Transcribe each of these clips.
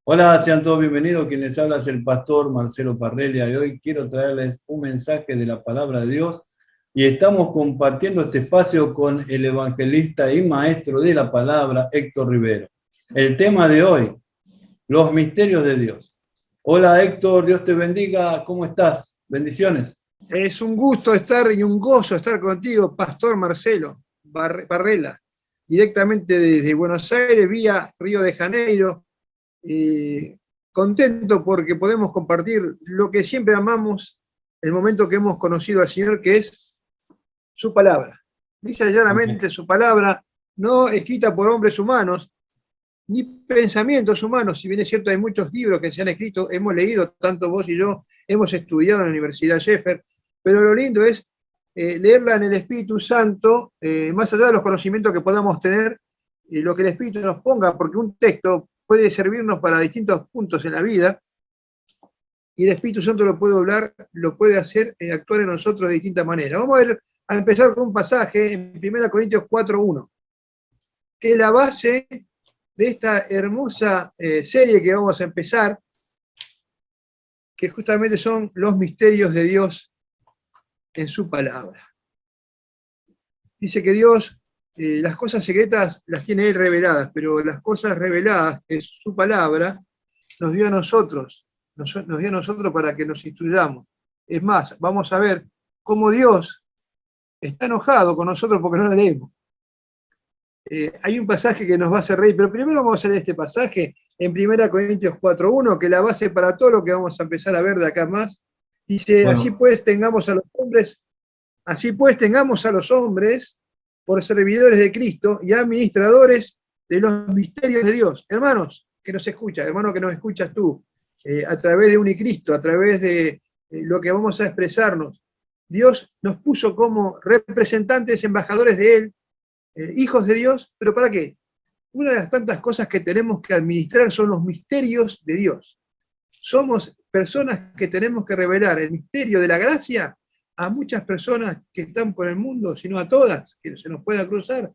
Hola, sean todos bienvenidos. Quien les habla es el pastor Marcelo Parrelia y hoy quiero traerles un mensaje de la palabra de Dios y estamos compartiendo este espacio con el evangelista y maestro de la palabra, Héctor Rivero. El tema de hoy, los misterios de Dios. Hola Héctor, Dios te bendiga. ¿Cómo estás? Bendiciones. Es un gusto estar y un gozo estar contigo, Pastor Marcelo Parrela, directamente desde Buenos Aires, vía Río de Janeiro. Contento porque podemos compartir lo que siempre amamos, el momento que hemos conocido al Señor, que es su palabra. Dice llanamente su palabra, no escrita por hombres humanos, ni pensamientos humanos. Si bien es cierto, hay muchos libros que se han escrito, hemos leído, tanto vos y yo, hemos estudiado en la Universidad Sheffer, pero lo lindo es leerla en el Espíritu Santo, más allá de los conocimientos que podamos tener, lo que el Espíritu nos ponga, porque un texto puede servirnos para distintos puntos en la vida, y el Espíritu Santo lo puede hablar, lo puede hacer actuar en nosotros de distintas maneras. Vamos a empezar con un pasaje en 1 Corintios 4:1, que es la base de esta hermosa serie que vamos a empezar, que justamente son los misterios de Dios en su palabra. Dice que Dios, las cosas secretas las tiene Él reveladas, pero las cosas reveladas, que es su palabra, nos dio a nosotros, nos dio a nosotros para que nos instruyamos. Es más, vamos a ver cómo Dios está enojado con nosotros porque no la leemos. Hay un pasaje que nos va a hacer reír, pero primero vamos a leer este pasaje en 1 Corintios 4:1, que es la base para todo lo que vamos a empezar a ver de acá más. Dice, Bueno. así pues tengamos a los hombres por servidores de Cristo y administradores de los misterios de Dios. Hermanos que nos escuchan, hermano que nos escuchas tú, a través de Unicristo, a través de lo que vamos a expresarnos, Dios nos puso como representantes, embajadores de Él, hijos de Dios, pero ¿para qué? Una de las tantas cosas que tenemos que administrar son los misterios de Dios. Somos personas que tenemos que revelar el misterio de la gracia a muchas personas que están por el mundo, sino a todas, que se nos pueda cruzar,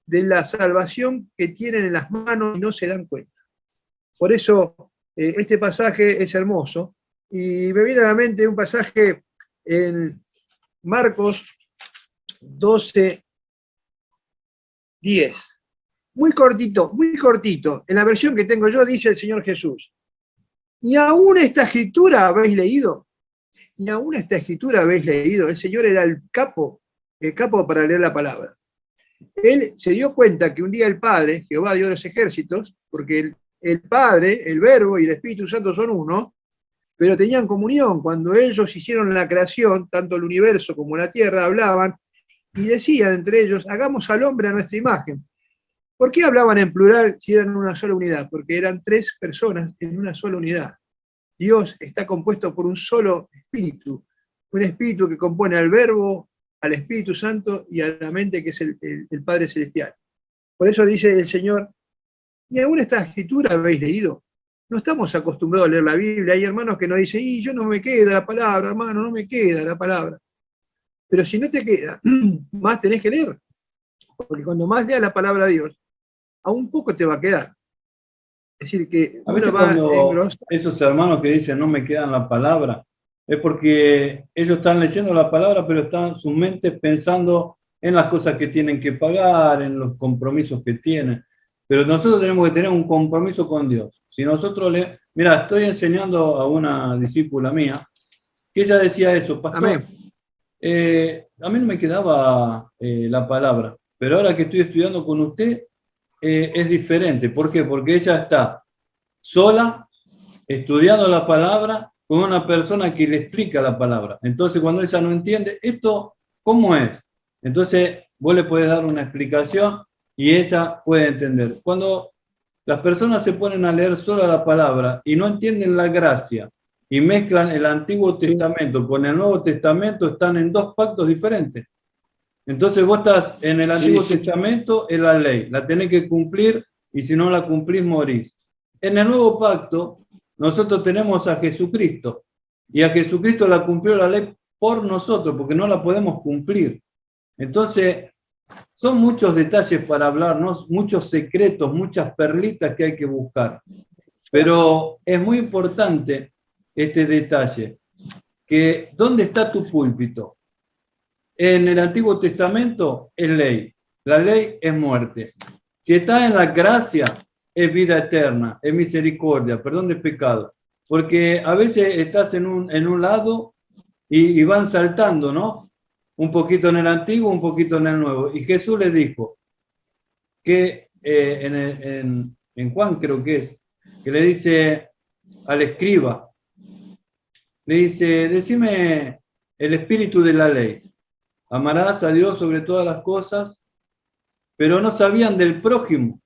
de la salvación que tienen en las manos y no se dan cuenta. Por eso este pasaje es hermoso, y me viene a la mente un pasaje en Marcos 12:10. Muy cortito. En la versión que tengo yo dice el Señor Jesús, ¿y aún esta escritura habéis leído? ¿Y aún esta escritura habéis leído? El Señor era el capo para leer la palabra. Él se dio cuenta que un día el Padre, Jehová Dios de los ejércitos, porque el Padre, el Verbo y el Espíritu Santo son uno, pero tenían comunión. Cuando ellos hicieron la creación, tanto el universo como la tierra, hablaban y decían entre ellos, hagamos al hombre a nuestra imagen. ¿Por qué hablaban en plural si eran una sola unidad? Porque eran tres personas en una sola unidad. Dios está compuesto por un solo espíritu, un espíritu que compone al Verbo, al Espíritu Santo y a la mente, que es el Padre Celestial. Por eso dice el Señor, ¿y aún esta escritura habéis leído? No estamos acostumbrados a leer la Biblia. Hay hermanos que nos dicen, y yo no me queda la palabra, hermano, no me queda la palabra. Pero si no te queda, más tenés que leer. Porque cuando más leas la palabra de Dios, aún poco te va a quedar. Es decir, que A veces uno va a cuando engrosar. esos hermanos que dicen no me quedan la palabra, es porque ellos están leyendo la palabra, pero están sus mentes pensando en las cosas que tienen que pagar, en los compromisos que tienen. Pero nosotros tenemos que tener un compromiso con Dios. Si nosotros mira, estoy enseñando a una discípula mía, que ella decía eso, pastor, Amén. a mí no me quedaba la palabra, pero ahora que estoy estudiando con usted, es diferente. ¿Por qué? Porque ella está sola, estudiando la palabra, con una persona que le explica la palabra. Entonces, cuando ella no entiende, ¿esto cómo es? Entonces, vos le podés dar una explicación y ella puede entender. Cuando las personas se ponen a leer solo la palabra y no entienden la gracia y mezclan el Antiguo Testamento con el Nuevo Testamento, están en dos pactos diferentes. Entonces vos estás en el Antiguo Testamento, en la ley, la tenés que cumplir y si no la cumplís morís. En el Nuevo Pacto nosotros tenemos a Jesucristo y a Jesucristo la cumplió la ley por nosotros porque no la podemos cumplir. Entonces son muchos detalles para hablarnos, muchos secretos, muchas perlitas que hay que buscar. Pero es muy importante este detalle, que ¿dónde está tu púlpito? En el Antiguo Testamento es ley, la ley es muerte. Si estás en la gracia, es vida eterna, es misericordia, perdón de pecado. Porque a veces estás en un lado y van saltando, ¿no? Un poquito en el Antiguo, un poquito en el Nuevo. Y Jesús le dijo que en Juan creo que es, que le dice al escriba, le dice, decime el espíritu de la ley. Amarás a Dios sobre todas las cosas, pero no sabían del prójimo.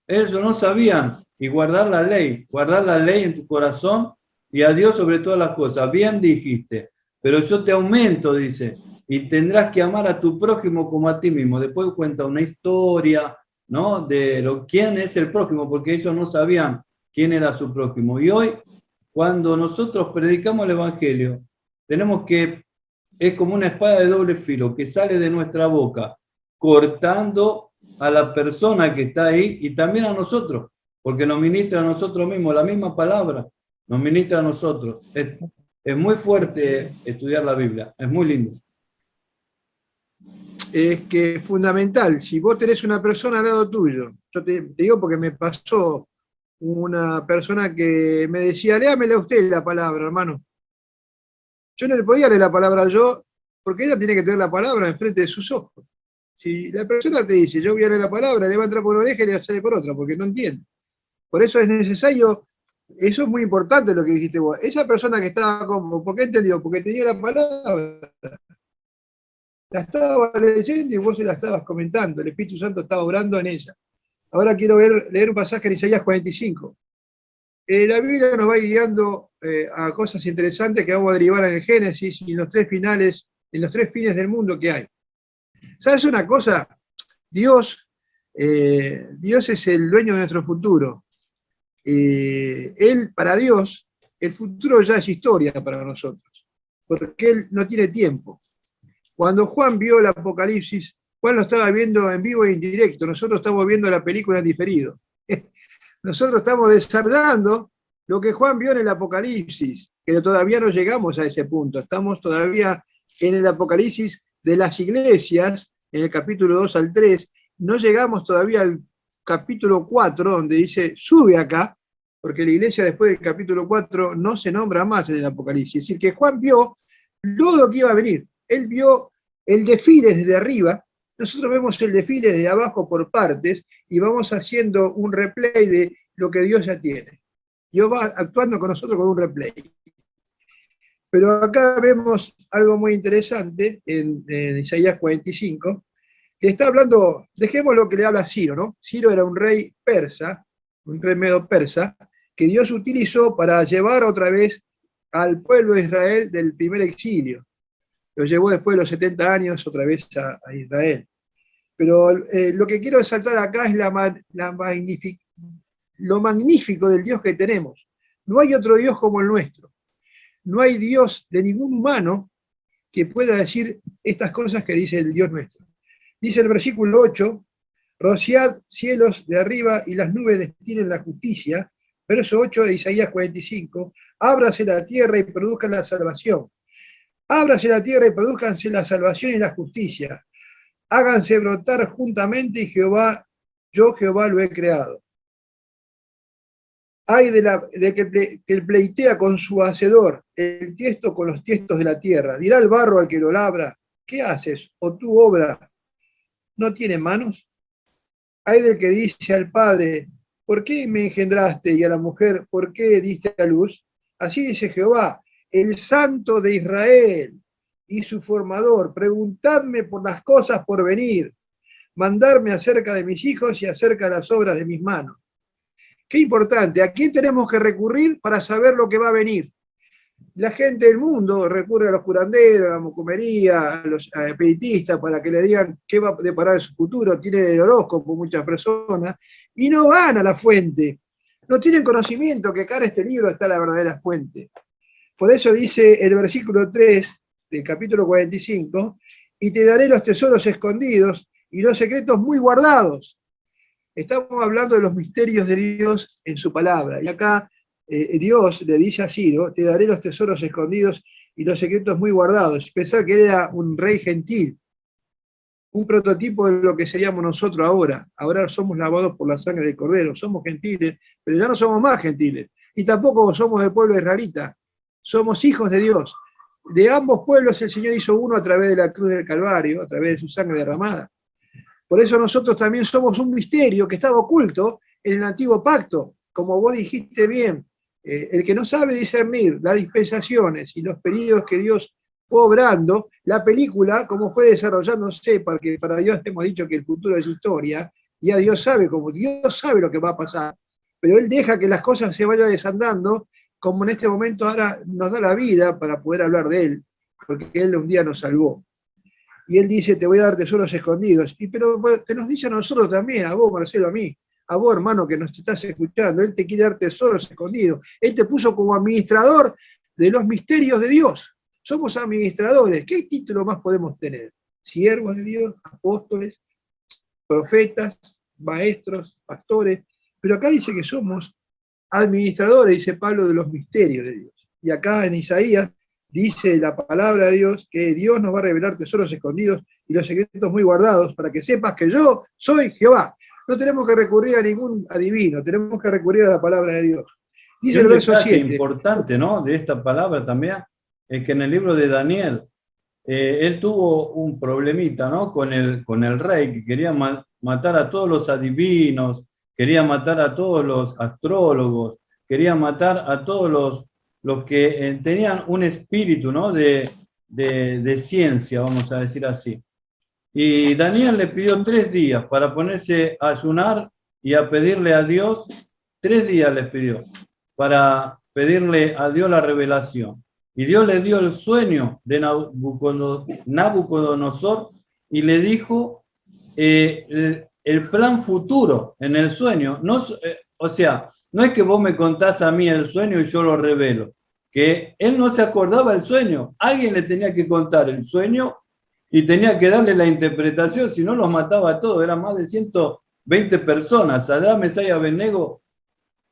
Eso no sabían. Y guardar la ley en tu corazón y a Dios sobre todas las cosas. Bien dijiste, pero yo te aumento, dice, y tendrás que amar a tu prójimo como a ti mismo. Después cuenta una historia, ¿no? De quién es el prójimo, porque ellos no sabían quién era su prójimo. Y hoy, cuando nosotros predicamos el Evangelio, tenemos que, es como una espada de doble filo que sale de nuestra boca, cortando a la persona que está ahí y también a nosotros, porque nos ministra a nosotros mismos, la misma palabra nos ministra a nosotros. Es muy fuerte estudiar la Biblia, es muy lindo. Es que es fundamental, si vos tenés una persona al lado tuyo, yo te digo porque me pasó una persona que me decía, léamela usted la palabra, hermano. Yo no le podía leer la palabra yo, porque ella tiene que tener la palabra enfrente de sus ojos. Si la persona te dice, yo voy a leer la palabra, le va a entrar por una oreja y le va a salir por otra, porque no entiende. Por eso es necesario, eso es muy importante lo que dijiste vos. Esa persona que estaba como, ¿por qué entendió? Porque tenía la palabra. La estaba leyendo y vos se la estabas comentando. El Espíritu Santo estaba obrando en ella. Ahora quiero leer un pasaje en Isaías 45. La Biblia nos va guiando a cosas interesantes que vamos a derivar en el Génesis y en los tres fines del mundo que hay. ¿Sabes una cosa? Dios es el dueño de nuestro futuro. Para Dios, el futuro ya es historia para nosotros, porque Él no tiene tiempo. Cuando Juan vio el Apocalipsis, Juan lo estaba viendo en vivo e indirecto, nosotros estamos viendo la película en diferido. Nosotros estamos desarrollando lo que Juan vio en el Apocalipsis, que todavía no llegamos a ese punto, estamos todavía en el Apocalipsis de las iglesias, en el capítulo 2 al 3, no llegamos todavía al capítulo 4, donde dice, sube acá, porque la iglesia después del capítulo 4 no se nombra más en el Apocalipsis. Es decir, que Juan vio todo lo que iba a venir. Él vio el desfile desde arriba, nosotros vemos el desfile desde abajo por partes y vamos haciendo un replay de lo que Dios ya tiene. Dios va actuando con nosotros con un replay. Pero acá vemos algo muy interesante en Isaías 45, que está hablando, dejemos lo que le habla Ciro, ¿no? Ciro era un rey persa, un rey medo persa, que Dios utilizó para llevar otra vez al pueblo de Israel del primer exilio. Lo llevó después de los 70 años otra vez a Israel. Pero lo que quiero resaltar acá es lo magnífico del Dios que tenemos. No hay otro Dios como el nuestro. No hay Dios de ningún humano que pueda decir estas cosas que dice el Dios nuestro. Dice el versículo 8, rociad cielos de arriba y las nubes destinen la justicia. Verso 8 de Isaías 45, ábrase la tierra y produzca la salvación. Ábrase la tierra y produzcanse la salvación y la justicia. Háganse brotar juntamente y yo Jehová lo he creado. Hay de que pleitea con su hacedor, el tiesto con los tiestos de la tierra. Dirá el barro al que lo labra, ¿qué haces? ¿O tu obra no tiene manos? Hay del que dice al padre, ¿por qué me engendraste? Y a la mujer, ¿por qué diste a luz? Así dice Jehová, el Santo de Israel y su formador, preguntadme por las cosas por venir, mandarme acerca de mis hijos y acerca de las obras de mis manos. Qué importante, ¿a quién tenemos que recurrir para saber lo que va a venir? La gente del mundo recurre a los curanderos, a la mocumería, a los espiritistas para que le digan qué va a deparar en su futuro, tienen el horóscopo muchas personas, y no van a la fuente, no tienen conocimiento que acá en este libro está la verdadera fuente. Por eso dice el versículo 3 del capítulo 45, y te daré los tesoros escondidos y los secretos muy guardados. Estamos hablando de los misterios de Dios en su palabra. Y acá Dios le dice a Ciro, te daré los tesoros escondidos y los secretos muy guardados. Pensar que él era un rey gentil, un prototipo de lo que seríamos nosotros ahora. Ahora somos lavados por la sangre del Cordero, somos gentiles, pero ya no somos más gentiles. Y tampoco somos del pueblo israelita, somos hijos de Dios. De ambos pueblos el Señor hizo uno a través de la cruz del Calvario, a través de su sangre derramada. Por eso nosotros también somos un misterio que estaba oculto en el antiguo pacto. Como vos dijiste bien, el que no sabe discernir las dispensaciones y los periodos que Dios fue obrando, la película, como fue desarrollándose, porque para Dios hemos dicho que el futuro es historia, ya Dios sabe cómo, Dios sabe lo que va a pasar, pero Él deja que las cosas se vayan desandando, como en este momento ahora nos da la vida para poder hablar de Él, porque Él un día nos salvó. Y Él dice, te voy a dar tesoros escondidos. Pero te nos dice a nosotros también, a vos, Marcelo, a mí, a vos, hermano, que nos estás escuchando. Él te quiere dar tesoros escondidos. Él te puso como administrador de los misterios de Dios. Somos administradores. ¿Qué título más podemos tener? Siervos de Dios, apóstoles, profetas, maestros, pastores. Pero acá dice que somos administradores, dice Pablo, de los misterios de Dios. Y acá en Isaías dice la palabra de Dios que Dios nos va a revelar tesoros escondidos y los secretos muy guardados para que sepas que yo soy Jehová. No tenemos que recurrir a ningún adivino, tenemos que recurrir a la palabra de Dios. Dice el verso 7. Importante, ¿no?, de esta palabra también es que en el libro de Daniel él tuvo un problemita, ¿no?, con el rey que quería matar a todos los adivinos, quería matar a todos los astrólogos, quería matar a todos los que tenían un espíritu, ¿no?, de ciencia, vamos a decir así. Y Daniel le pidió 3 días para ponerse a ayunar y a pedirle a Dios, 3 días les pidió, para pedirle a Dios la revelación. Y Dios le dio el sueño de Nabucodonosor y le dijo el plan futuro en el sueño. No, o sea, no es que vos me contás a mí el sueño y yo lo revelo, que él no se acordaba el sueño, alguien le tenía que contar el sueño y tenía que darle la interpretación, si no los mataba a todos, eran más de 120 personas. Sadrach, Mesach y Abednego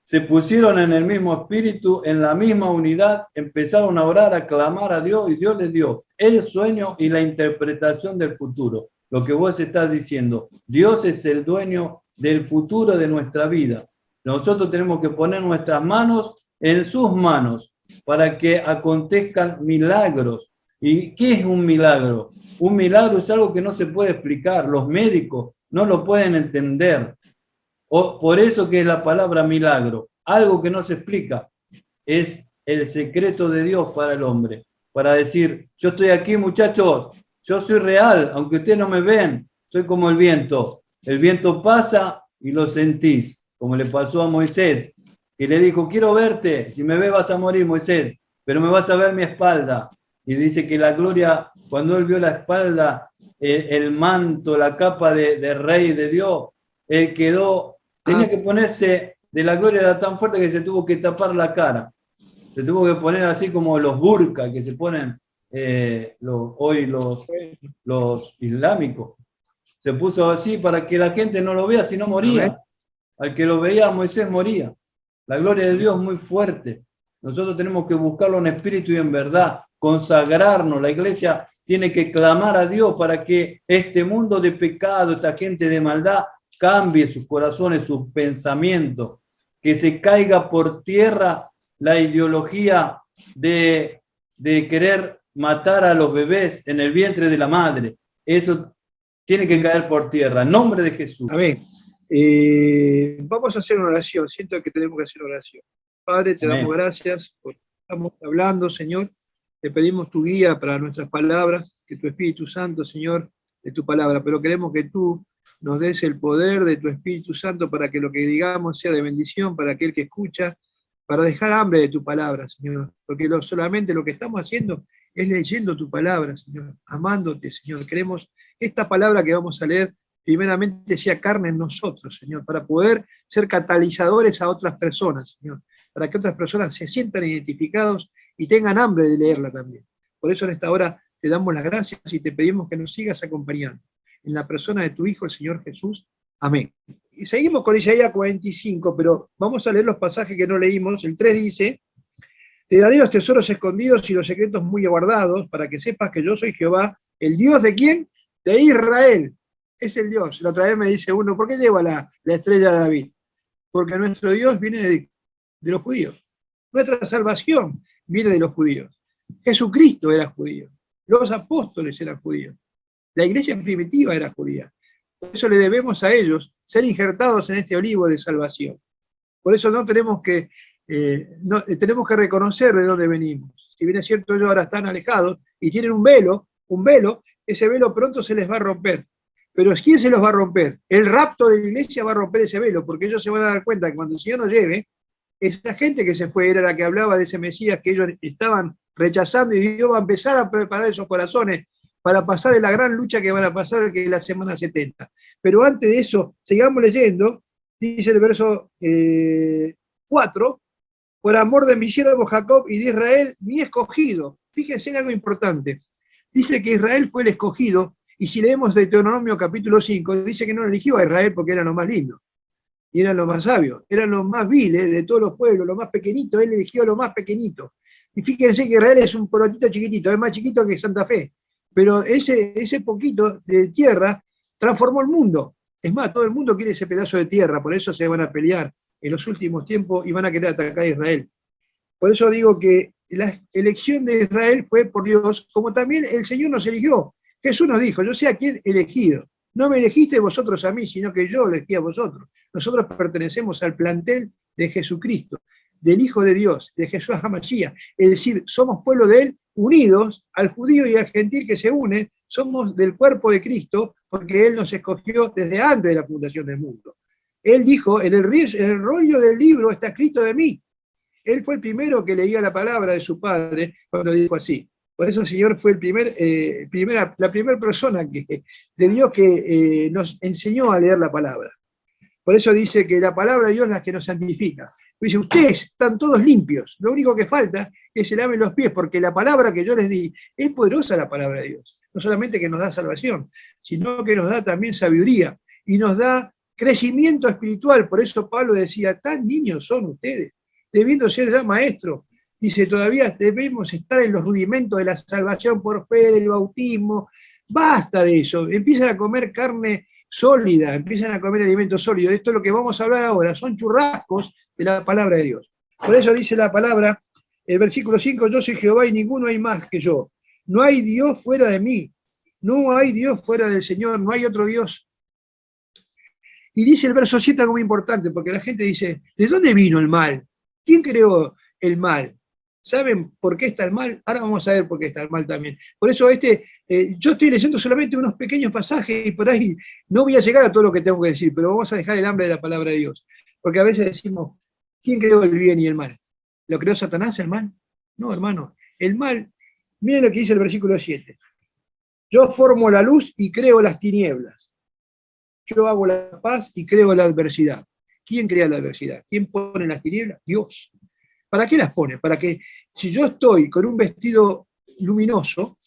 se pusieron en el mismo espíritu, en la misma unidad, empezaron a orar, a clamar a Dios, y Dios les dio el sueño y la interpretación del futuro. Lo que vos estás diciendo, Dios es el dueño del futuro de nuestra vida. Nosotros tenemos que poner nuestras manos en sus manos para que acontezcan milagros. ¿Y qué es un milagro? Un milagro es algo que no se puede explicar, los médicos no lo pueden entender. Por eso que es la palabra milagro, algo que no se explica, es el secreto de Dios para el hombre, para decir, yo estoy aquí, muchachos, yo soy real, aunque ustedes no me ven, soy como el viento pasa y lo sentís, como le pasó a Moisés, que le dijo, quiero verte, si me ves vas a morir, Moisés, pero me vas a ver mi espalda. Y dice que la gloria, cuando él vio la espalda, el manto, la capa de rey de Dios, él quedó, tenía que ponerse, de la gloria era tan fuerte que se tuvo que tapar la cara. Se tuvo que poner así como los burka que se ponen hoy los islámicos. Se puso así para que la gente no lo vea, si no moría. Al que lo veía, Moisés moría. La gloria de Dios es muy fuerte. Nosotros tenemos que buscarlo en espíritu y en verdad, consagrarnos. La iglesia tiene que clamar a Dios para que este mundo de pecado, esta gente de maldad, cambie sus corazones, sus pensamientos, que se caiga por tierra la ideología de querer matar a los bebés en el vientre de la madre. Eso tiene que caer por tierra, en nombre de Jesús. Amén. Vamos a hacer una oración, siento que tenemos que hacer una oración. Padre, te damos gracias por lo que estamos hablando, Señor. Te pedimos tu guía para nuestras palabras, que tu Espíritu Santo, Señor, de tu palabra, pero queremos que tú nos des el poder de tu Espíritu Santo para que lo que digamos sea de bendición para aquel que escucha, para dejar hambre de tu palabra, Señor, porque solamente lo que estamos haciendo es leyendo tu palabra, Señor, amándote, Señor. Queremos que esta palabra que vamos a leer primeramente sea carne en nosotros, Señor, para poder ser catalizadores a otras personas, Señor, para que otras personas se sientan identificados y tengan hambre de leerla también. Por eso en esta hora te damos las gracias y te pedimos que nos sigas acompañando. En la persona de tu Hijo, el Señor Jesús, Amén. Y seguimos con Isaías 45, pero vamos a leer los pasajes que no leímos. El 3 dice: te daré los tesoros escondidos y los secretos muy guardados, para que sepas que yo soy Jehová, el Dios de quién? De Israel. Es el Dios. La otra vez me dice uno, ¿por qué lleva la estrella de David? Porque nuestro Dios viene de los judíos. Nuestra salvación viene de los judíos. Jesucristo era judío. Los apóstoles eran judíos. La iglesia primitiva era judía. Por eso le debemos a ellos ser injertados en este olivo de salvación. Por eso no tenemos que reconocer de dónde venimos. Si bien es cierto, ellos ahora están alejados y tienen un velo, ese velo pronto se les va a romper. Pero ¿quién se los va a romper? El rapto de la iglesia va a romper ese velo, porque ellos se van a dar cuenta que cuando el Señor nos lleve, esa gente que se fue era la que hablaba de ese Mesías que ellos estaban rechazando, y Dios va a empezar a preparar esos corazones para pasar en la gran lucha que van a pasar, que es la semana 70. Pero antes de eso, sigamos leyendo, dice el verso 4, por amor de mi siervo Jacob y de Israel, mi escogido. Fíjense en algo importante. Dice que Israel fue el escogido, y si leemos Deuteronomio capítulo 5, dice que no eligió a Israel porque eran los más lindos, y eran los más sabios, eran los más viles de todos los pueblos, los más pequeñitos, él eligió a los más pequeñitos. Y fíjense que Israel es un porotito chiquitito, es más chiquito que Santa Fe, pero ese poquito de tierra transformó el mundo. Es más, todo el mundo quiere ese pedazo de tierra, por eso se van a pelear en los últimos tiempos y van a querer atacar a Israel. Por eso digo que la elección de Israel fue por Dios, como también el Señor nos eligió. Jesús nos dijo, yo sé a quién he elegido. No me elegiste vosotros a mí, sino que yo elegí a vosotros. Nosotros pertenecemos al plantel de Jesucristo, del Hijo de Dios, de Jesús HaMashiach. Es decir, somos pueblo de Él, unidos al judío y al gentil que se une, somos del cuerpo de Cristo, porque Él nos escogió desde antes de la fundación del mundo. Él dijo, en el rollo del libro está escrito de mí. Él fue el primero que leía la palabra de su padre cuando dijo así. Por eso el Señor fue la primera persona de Dios que nos enseñó a leer la palabra. Por eso dice que la palabra de Dios es la que nos santifica. Dice, ustedes están todos limpios, lo único que falta es que se laven los pies, porque la palabra que yo les di es poderosa, la palabra de Dios. No solamente que nos da salvación, sino que nos da también sabiduría y nos da crecimiento espiritual. Por eso Pablo decía, tan niños son ustedes, debiendo ser ya maestros. Dice, todavía debemos estar en los rudimentos de la salvación por fe, del bautismo. Basta de eso, empiezan a comer carne sólida, empiezan a comer alimentos sólidos. Esto es lo que vamos a hablar ahora, son churrascos de la palabra de Dios. Por eso dice la palabra, el versículo 5, yo soy Jehová y ninguno hay más que yo. No hay Dios fuera de mí, no hay Dios fuera del Señor, no hay otro Dios. Y dice el verso 7 algo muy importante, porque la gente dice, ¿de dónde vino el mal? ¿Quién creó el mal? ¿Saben por qué está el mal? Ahora vamos a ver por qué está el mal también. Por eso yo estoy leyendo solamente unos pequeños pasajes y por ahí no voy a llegar a todo lo que tengo que decir, pero vamos a dejar el hambre de la palabra de Dios. Porque a veces decimos, ¿quién creó el bien y el mal? ¿Lo creó Satanás el mal? No, hermano. El mal, miren lo que dice el versículo 7. Yo formo la luz y creo las tinieblas. Yo hago la paz y creo la adversidad. ¿Quién crea la adversidad? ¿Quién pone las tinieblas? Dios. ¿Para qué las pone? Para que si yo estoy con un vestido luminoso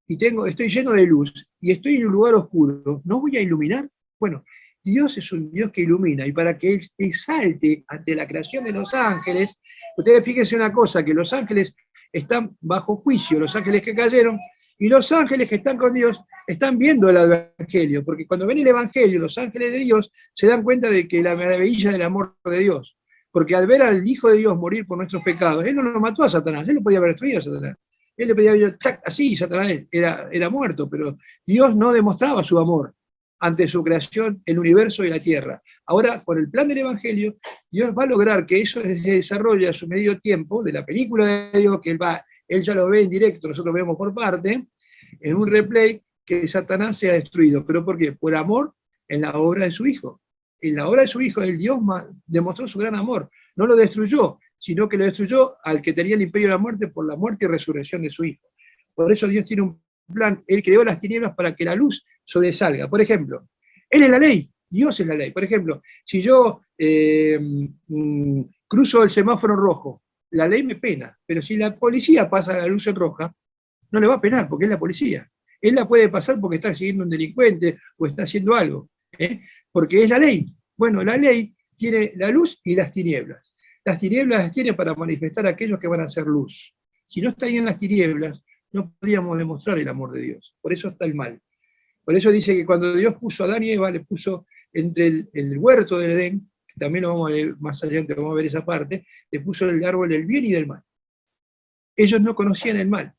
y estoy lleno de luz y estoy en un lugar oscuro, ¿no voy a iluminar? Bueno, Dios es un Dios que ilumina, y para que Él exalte ante la creación de los ángeles, ustedes fíjense una cosa, que los ángeles están bajo juicio, los ángeles que cayeron, y los ángeles que están con Dios están viendo el Evangelio, porque cuando ven el Evangelio, los ángeles de Dios se dan cuenta de que la maravilla del amor de Dios. Porque al ver al Hijo de Dios morir por nuestros pecados, Él no lo mató a Satanás, Él lo podía haber destruido a Satanás. Él le podía haber así, Satanás era muerto, pero Dios no demostraba su amor ante su creación, el universo y la tierra. Ahora, con el plan del Evangelio, Dios va a lograr que eso se desarrolle a su medio tiempo, de la película de Dios, que Él ya lo ve en directo, nosotros lo vemos por parte, en un replay, que Satanás sea destruido. ¿Pero por qué? Por amor en la obra de su Hijo. En la obra de su Hijo, el Dios demostró su gran amor. No lo destruyó, sino que lo destruyó al que tenía el imperio de la muerte por la muerte y resurrección de su Hijo. Por eso Dios tiene un plan. Él creó las tinieblas para que la luz sobresalga. Por ejemplo, Él es la ley, Dios es la ley. Por ejemplo, si yo cruzo el semáforo rojo, la ley me pena, pero si la policía pasa la luz en roja, no le va a penar porque es la policía. Él la puede pasar porque está siguiendo un delincuente o está haciendo algo. porque es la ley. Bueno, la ley tiene la luz y las tinieblas. Las tinieblas las tiene para manifestar a aquellos que van a ser luz. Si no estarían las tinieblas, no podríamos demostrar el amor de Dios. Por eso está el mal. Por eso dice que cuando Dios puso a Adán y Eva, le puso entre el huerto del Edén, que también lo vamos a ver más adelante, vamos a ver esa parte, le puso el árbol del bien y del mal. Ellos no conocían el mal,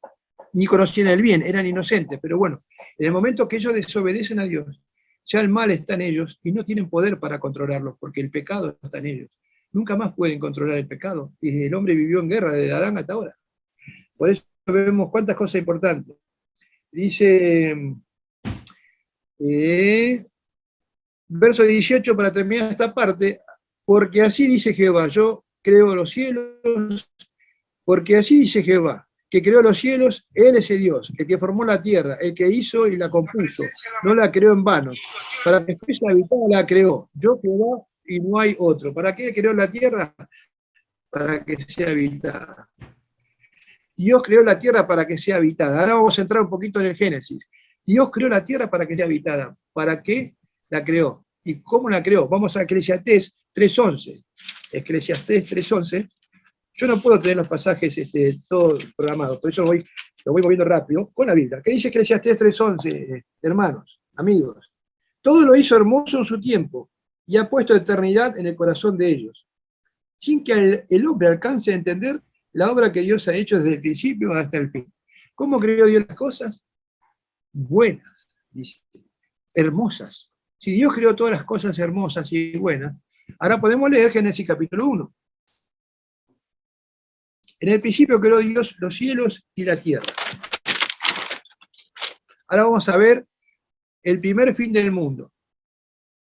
ni conocían el bien, eran inocentes, pero bueno, en el momento que ellos desobedecen a Dios, ya el mal está en ellos y no tienen poder para controlarlo, porque el pecado está en ellos. Nunca más pueden controlar el pecado, y el hombre vivió en guerra desde Adán hasta ahora. Por eso vemos cuántas cosas importantes. Dice, verso 18 para terminar esta parte, porque así dice Jehová, yo creo los cielos, porque así dice Jehová, que creó los cielos, Él es el Dios, el que formó la tierra, el que hizo y la compuso, no la creó en vano, para que fuese habitada la creó, yo Jehová y no hay otro. ¿Para qué creó la tierra? Para que sea habitada. Dios creó la tierra para que sea habitada. Ahora vamos a entrar un poquito en el Génesis. Dios creó la tierra para que sea habitada. ¿Para qué la creó? ¿Y cómo la creó? Vamos a Eclesiastés 3.11. Eclesiastés 3.11. Yo no puedo tener los pasajes todos programados, por eso lo voy moviendo rápido con la Biblia. ¿Qué dice Eclesiastés 3.11, hermanos, amigos? Todo lo hizo hermoso en su tiempo y ha puesto eternidad en el corazón de ellos, sin que el hombre alcance a entender la obra que Dios ha hecho desde el principio hasta el fin. ¿Cómo creó Dios las cosas? Buenas, dice, hermosas. Si Dios creó todas las cosas hermosas y buenas, ahora podemos leer Génesis capítulo 1. En el principio creó Dios los cielos y la tierra. Ahora vamos a ver el primer fin del mundo.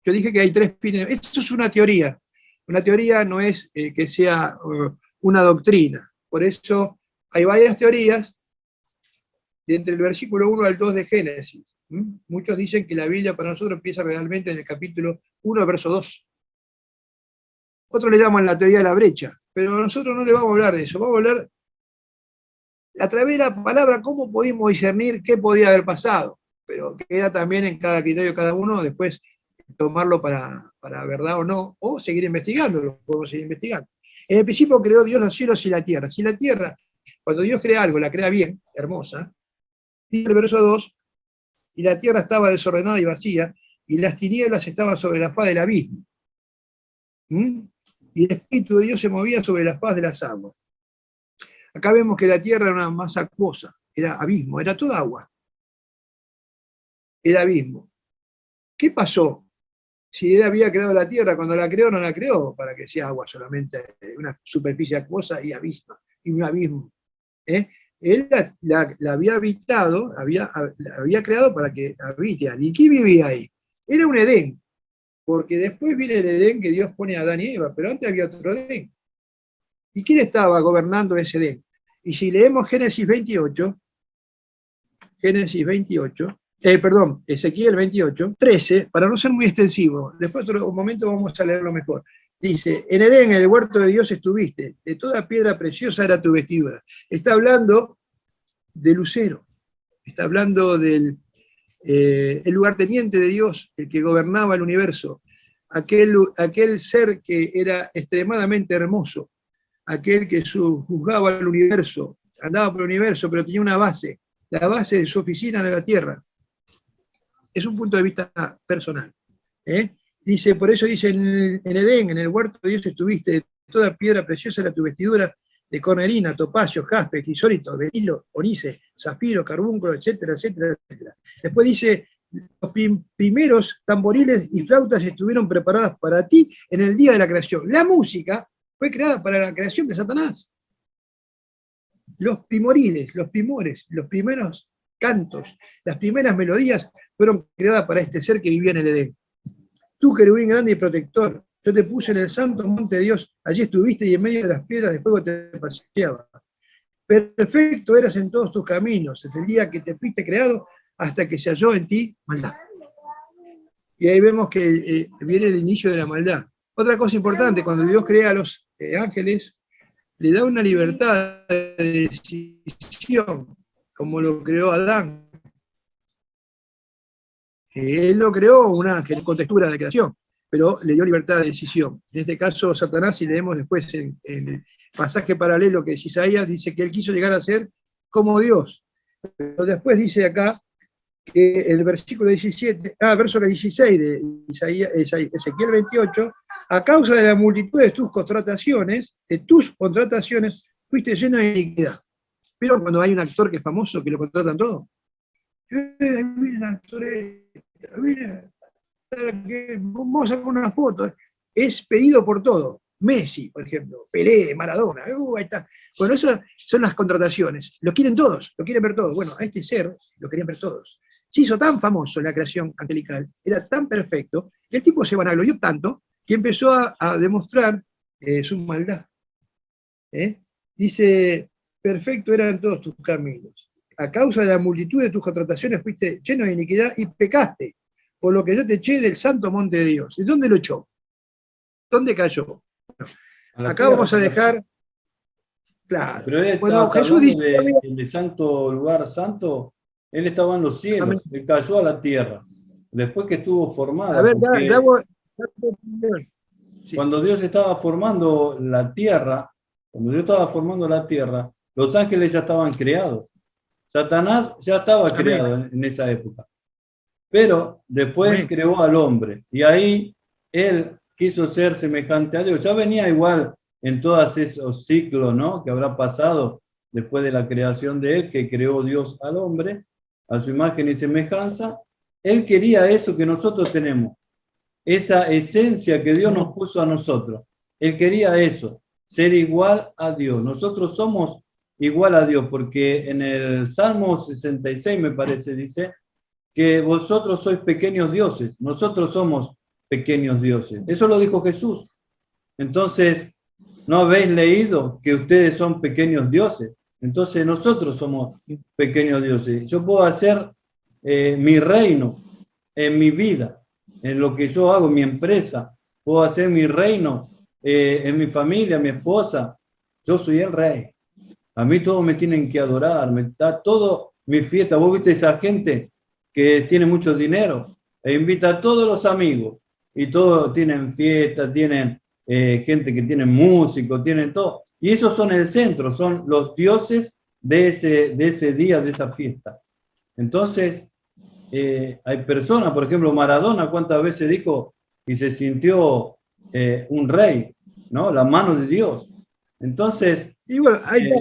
Yo dije que hay 3 fines. Esto es una teoría. Una teoría no es que sea una doctrina. Por eso hay varias teorías de entre el versículo 1 al 2 de Génesis. Muchos dicen que la Biblia para nosotros empieza realmente en el capítulo 1, verso 2. Otros le llaman la teoría de la brecha, pero nosotros no le vamos a hablar de eso, vamos a hablar a través de la palabra cómo pudimos discernir qué podría haber pasado, pero queda también en cada criterio de cada uno después tomarlo para verdad o no, o seguir investigándolo, podemos seguir investigando. En el principio creó Dios los cielos y la tierra. Si la tierra, cuando Dios crea algo, la crea bien, hermosa, dice el verso 2, y la tierra estaba desordenada y vacía, y las tinieblas estaban sobre la faz del abismo. Y el Espíritu de Dios se movía sobre la faz de las aguas. Acá vemos que la tierra era una masa acuosa, era abismo, era toda agua. Era abismo. ¿Qué pasó? Si él había creado la tierra, cuando la creó, no la creó para que sea agua solamente, una superficie acuosa y abismo, y un abismo. Él la había habitado, la había creado para que habite. ¿Y quién vivía ahí? Era un Edén. Porque después viene el Edén que Dios pone a Adán y Eva, pero antes había otro Edén. ¿Y quién estaba gobernando ese Edén? Y si leemos Génesis 28, Ezequiel 28, 13, para no ser muy extensivo, después otro momento vamos a leerlo mejor. Dice, en Edén, en el huerto de Dios estuviste, de toda piedra preciosa era tu vestidura. Está hablando del lucero, está hablando del el lugarteniente de Dios, el que gobernaba el universo, aquel ser que era extremadamente hermoso, aquel que juzgaba el universo, andaba por el universo, pero tenía una base, la base de su oficina en la tierra. Es un punto de vista personal. Dice, por eso dice, en Edén, en el huerto de Dios estuviste, de toda piedra preciosa era tu vestidura, de cornelina, topacio, jaspe, crisólito, berilo, onice, zafiro, carbúnculo, etcétera, etcétera, etcétera. Después dice, los primeros tamboriles y flautas estuvieron preparadas para ti en el día de la creación. La música fue creada para la creación de Satanás. Los primoriles, los primores, los primeros cantos, las primeras melodías fueron creadas para este ser que vivía en el Edén. Tú, querubín grande y protector, yo te puse en el santo monte de Dios, allí estuviste y en medio de las piedras de fuego te paseaba. Perfecto eras en todos tus caminos, desde el día que te fuiste creado hasta que se halló en ti maldad. Y ahí vemos que viene el inicio de la maldad. Otra cosa importante, cuando Dios crea a los ángeles, le da una libertad de decisión, como lo creó Adán. Él no creó un ángel con textura de creación, pero le dio libertad de decisión. En este caso, Satanás, si leemos después en el pasaje paralelo que es Isaías, dice que él quiso llegar a ser como Dios. Pero después dice acá que el versículo 17, verso 16 de Ezequiel 28, a causa de la multitud de tus contrataciones, fuiste lleno de iniquidad. Pero cuando hay un actor que es famoso, que lo contratan todo. Miren, actor, miren, vamos a sacar una foto. Es pedido por todo. Messi, por ejemplo, Pelé, Maradona, ahí está. Bueno, esas son las contrataciones. Lo quieren todos, lo quieren ver todos. Bueno, a este ser lo querían ver todos. Se hizo tan famoso en la creación angelical, era tan perfecto, que el tipo se vanaglorió tanto que empezó a demostrar su maldad. Dice, perfecto eran todos tus caminos. A causa de la multitud de tus contrataciones fuiste lleno de iniquidad y pecaste, por lo que yo te eché del santo monte de Dios. ¿Y dónde lo echó? ¿Dónde cayó? Bueno, acá vamos a dejar, claro. Pero él bueno, Jesús dice, de santo lugar santo, él estaba en los cielos, él cayó a la tierra. Después que estuvo formado. A ver, cuando Dios estaba formando la tierra, los ángeles ya estaban creados. Satanás ya estaba creado en esa época. Pero después creó al hombre. Y ahí él quiso ser semejante a Dios. Ya venía igual en todos esos ciclos, ¿no?, que habrá pasado después de la creación de él, que creó Dios al hombre, a su imagen y semejanza. Él quería eso que nosotros tenemos, esa esencia que Dios nos puso a nosotros. Él quería eso, ser igual a Dios. Nosotros somos igual a Dios, porque en el Salmo 66, me parece, dice que vosotros sois pequeños dioses, nosotros somos pequeños dioses. Eso lo dijo Jesús. Entonces, ¿no habéis leído que ustedes son pequeños dioses? Entonces nosotros somos pequeños dioses. Yo puedo hacer mi reino en mi vida, en lo que yo hago, en mi empresa. Puedo hacer mi reino en mi familia, mi esposa. Yo soy el rey. A mí todos me tienen que adorar. Me está todo mi fiesta. Vos viste esa gente que tiene mucho dinero e invita a todos los amigos y todos tienen fiestas, tienen gente que tiene músicos, tienen todo. Y esos son el centro, son los dioses de ese día, de esa fiesta. Entonces, hay personas, por ejemplo, Maradona, ¿cuántas veces dijo y se sintió un rey, ¿no? La mano de Dios. Entonces, y bueno, ahí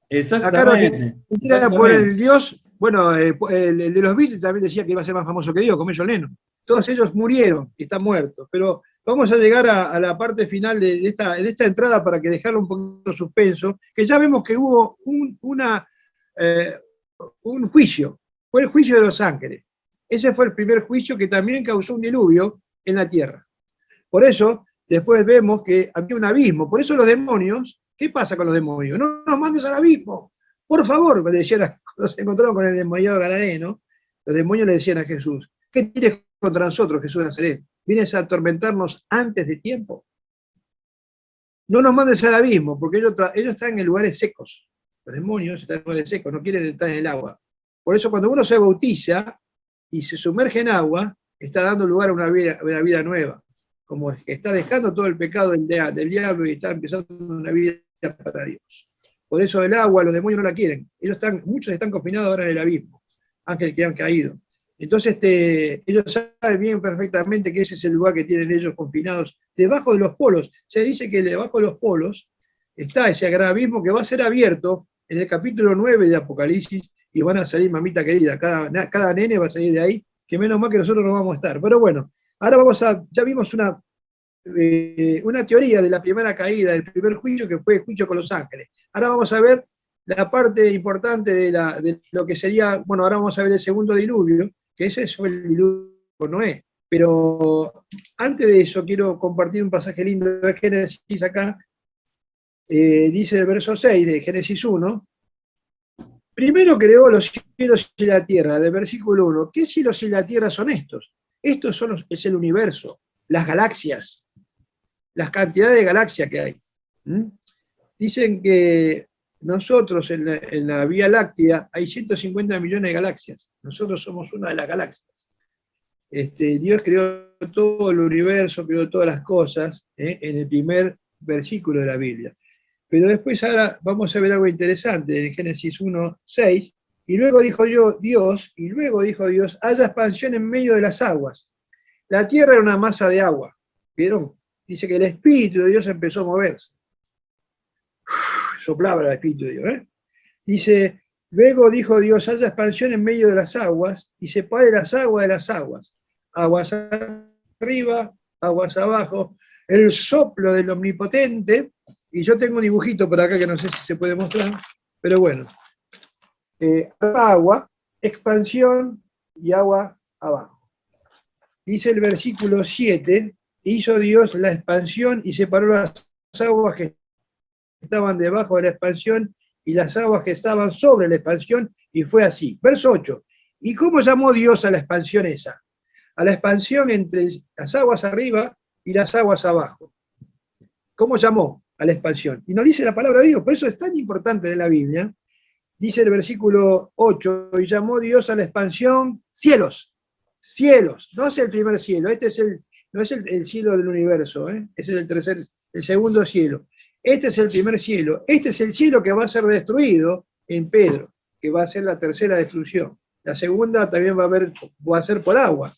exactamente. Acá por el Dios, bueno, el de los Beatles también decía que iba a ser más famoso que Dios, como John Lennon. Todos ellos murieron y están muertos, pero vamos a llegar a la parte final de esta entrada para que dejarlo un poquito suspenso, que ya vemos que hubo un juicio, fue el juicio de los ángeles. Ese fue el primer juicio que también causó un diluvio en la tierra. Por eso, después vemos que había un abismo. Por eso los demonios, ¿qué pasa con los demonios? No nos mandes al abismo, por favor, me decían, cuando se encontraron con el endemoniado gadareno, los demonios le decían a Jesús, ¿qué tienes contra nosotros, Jesús de Nazaret? ¿Vienes a atormentarnos antes de tiempo? No nos mandes al abismo, porque ellos están en lugares secos. Los demonios están en lugares secos, no quieren estar en el agua. Por eso cuando uno se bautiza y se sumerge en agua, está dando lugar a una vida nueva. Como que está dejando todo el pecado del diablo y está empezando una vida para Dios. Por eso el agua, los demonios no la quieren. Muchos están confinados ahora en el abismo, ángeles que han caído. Entonces ellos saben bien perfectamente que ese es el lugar que tienen ellos confinados, debajo de los polos. Se dice que debajo de los polos está ese gran abismo que va a ser abierto en el capítulo 9 de Apocalipsis y van a salir, mamita querida, cada nene va a salir de ahí, que menos mal que nosotros no vamos a estar. Pero bueno, ahora ya vimos una teoría de la primera caída, del primer juicio, que fue el juicio con los ángeles. Ahora vamos a ver la parte importante de lo que sería, bueno, ahora vamos a ver el segundo diluvio, que ese fue el diluvio con Noé. Pero antes de eso quiero compartir un pasaje lindo de Génesis acá. Dice el verso 6 de Génesis 1, primero creó los cielos y la tierra, del versículo 1. ¿Qué cielos y la tierra son estos? Estos es el universo, las galaxias, las cantidades de galaxias que hay. Dicen que nosotros en la Vía Láctea hay 150 millones de galaxias. Nosotros somos una de las galaxias. Dios creó todo el universo, creó todas las cosas, en el primer versículo de la Biblia. Pero después ahora vamos a ver algo interesante en Génesis 1:6. Y luego dijo Dios, haya expansión en medio de las aguas. La tierra era una masa de agua. ¿Vieron? Dice que el Espíritu de Dios empezó a moverse. Soplaba el Espíritu de Dios. Dice, luego dijo Dios, haya expansión en medio de las aguas y separe las aguas de las aguas. Aguas arriba, aguas abajo. El soplo del Omnipotente. Y yo tengo un dibujito por acá que no sé si se puede mostrar, pero bueno. Agua, expansión y agua abajo. Dice el versículo 7, hizo Dios la expansión y separó las aguas que estaban debajo de la expansión y las aguas que estaban sobre la expansión, y fue así. Verso 8. ¿Y cómo llamó Dios a la expansión esa? A la expansión entre las aguas arriba y las aguas abajo. ¿Cómo llamó a la expansión? Y nos dice la palabra de Dios, por eso es tan importante en la Biblia. Dice el versículo 8, y llamó Dios a la expansión cielos. Cielos, no es el primer cielo, no es el cielo del universo, ese es el segundo cielo. Este es el primer cielo, este es el cielo que va a ser destruido en Pedro, que va a ser la tercera destrucción. La segunda también va a ser por agua,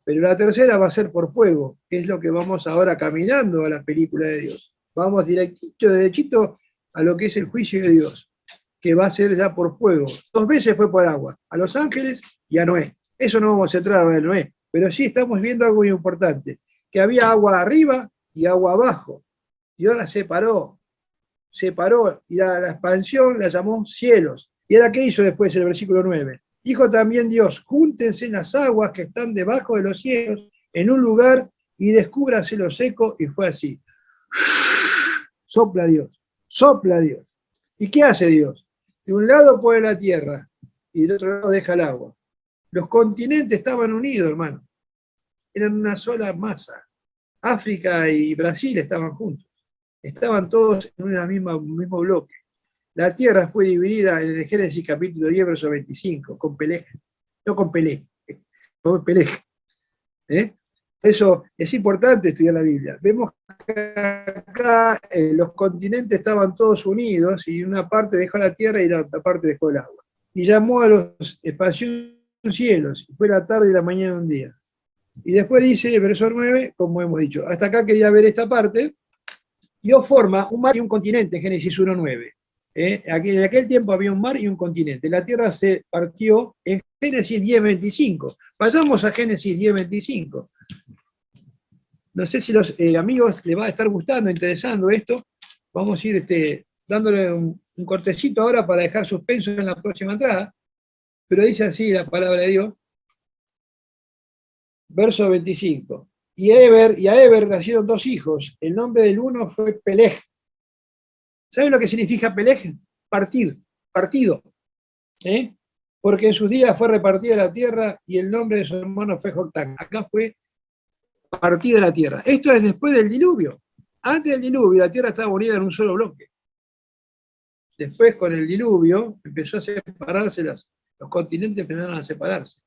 pero la tercera va a ser por fuego, es lo que vamos ahora caminando a la película de Dios. Vamos derechito a lo que es el juicio de Dios, que va a ser ya por fuego. 2 veces fue por agua, a los ángeles y a Noé. Eso no vamos a entrar a Noé, pero sí estamos viendo algo muy importante, que había agua arriba y agua abajo. Dios la separó, y la expansión la llamó cielos. ¿Y ahora qué hizo después el versículo 9? Dijo también Dios, júntense las aguas que están debajo de los cielos en un lugar y descúbrase lo seco, y fue así. Sopla Dios, sopla Dios. ¿Y qué hace Dios? De un lado pone la tierra y del otro lado deja el agua. Los continentes estaban unidos, hermano. Eran una sola masa. África y Brasil estaban juntos. Estaban todos en un mismo bloque. La tierra fue dividida en el Génesis capítulo 10, verso 25, con Peleg. No con Pelé, con Peleg. Eso es importante estudiar la Biblia. Vemos que acá los continentes estaban todos unidos y una parte dejó la tierra y la otra parte dejó el agua. Y llamó a los espacios cielos, y fue la tarde y la mañana un día. Y después dice, verso 9, como hemos dicho, hasta acá quería ver esta parte. Dios forma un mar y un continente, Génesis 1:9. En aquel tiempo había un mar y un continente. La tierra se partió en Génesis 10:25. Pasamos a Génesis 10:25. No sé si los amigos les va a estar gustando, interesando esto. Vamos a ir dándole un cortecito ahora para dejar suspenso en la próxima entrada. Pero dice así la palabra de Dios. Verso 25. Y a Eber nacieron 2 hijos. El nombre del uno fue Peleg. ¿Saben lo que significa Peleg? Partido. Porque en sus días fue repartida la tierra y el nombre de su hermano fue Joctán. Acá fue partida la tierra. Esto es después del diluvio. Antes del diluvio la tierra estaba unida en un solo bloque. Después con el diluvio empezó a separarse, los continentes empezaron a separarse.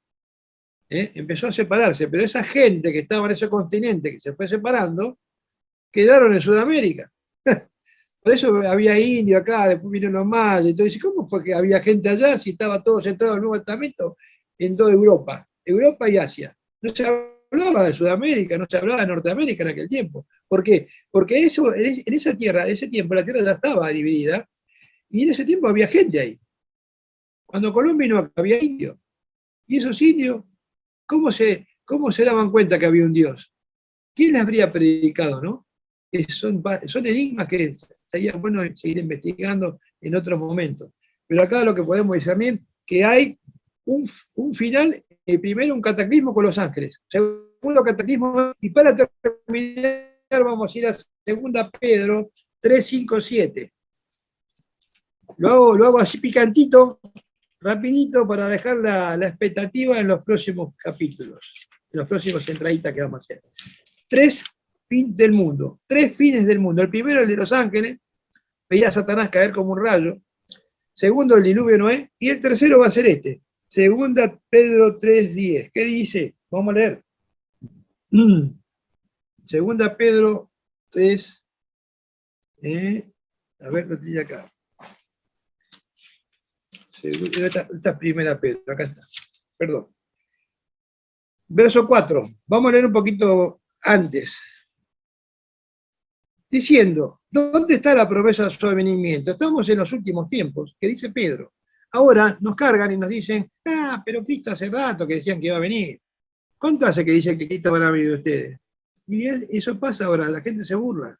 Empezó a separarse, pero esa gente que estaba en ese continente que se fue separando, quedaron en Sudamérica. Por eso había indio acá, después vinieron los mayas, entonces ¿cómo fue que había gente allá si estaba todo centrado en el Nuevo Testamento en toda Europa y Asia? No se hablaba de Sudamérica, no se hablaba de Norteamérica en aquel tiempo. ¿Por qué? Porque en esa tierra, en ese tiempo la tierra ya estaba dividida y en ese tiempo había gente ahí. Cuando Colón vino había indios. Y esos indios, ¿cómo se daban cuenta que había un Dios? ¿Quién les habría predicado, no? Son enigmas que sería bueno seguir investigando en otros momentos. Pero acá lo que podemos discernir que hay un final, primero un cataclismo con los ángeles, segundo cataclismo, y para terminar vamos a ir a 2 Pedro 3, 5, 7. Lo hago así picantito, rapidito, para dejar la expectativa en los próximos capítulos, en los próximos entraditas que vamos a hacer. 3 fines del mundo. El primero, el de los ángeles, veía a Satanás caer como un rayo. Segundo, el diluvio de Noé. Y el tercero va a ser 2 Pedro 3:10. ¿Qué dice? Vamos a leer. Segunda Pedro 3. A ver, lo tenía acá. Esta primera Pedro, acá está. Perdón. Verso 4. Vamos a leer un poquito antes. Diciendo, ¿dónde está la promesa de su advenimiento? Estamos en los últimos tiempos, que dice Pedro. Ahora nos cargan y nos dicen, pero Cristo hace rato que decían que iba a venir. ¿Cuánto hace que dicen que Cristo van a venir ustedes? Y eso pasa ahora, la gente se burla.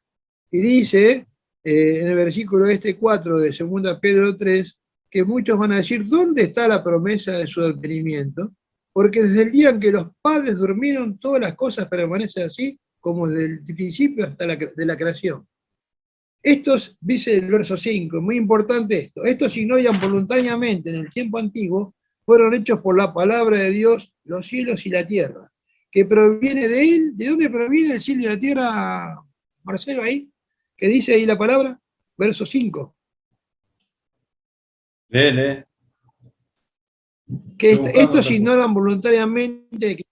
Y dice, en el versículo 4 de 2 Pedro 3, que muchos van a decir, ¿dónde está la promesa de su advenimiento? Porque desde el día en que los padres durmieron, todas las cosas permanecen así, como desde el principio hasta de la creación. Estos, dice el verso 5, muy importante esto, estos ignoran voluntariamente en el tiempo antiguo, fueron hechos por la palabra de Dios los cielos y la tierra, que proviene de él. ¿De dónde proviene el cielo y la tierra, Marcelo, ahí? ¿Qué dice ahí la palabra? Verso 5. Lee. Que estos ignoran voluntariamente que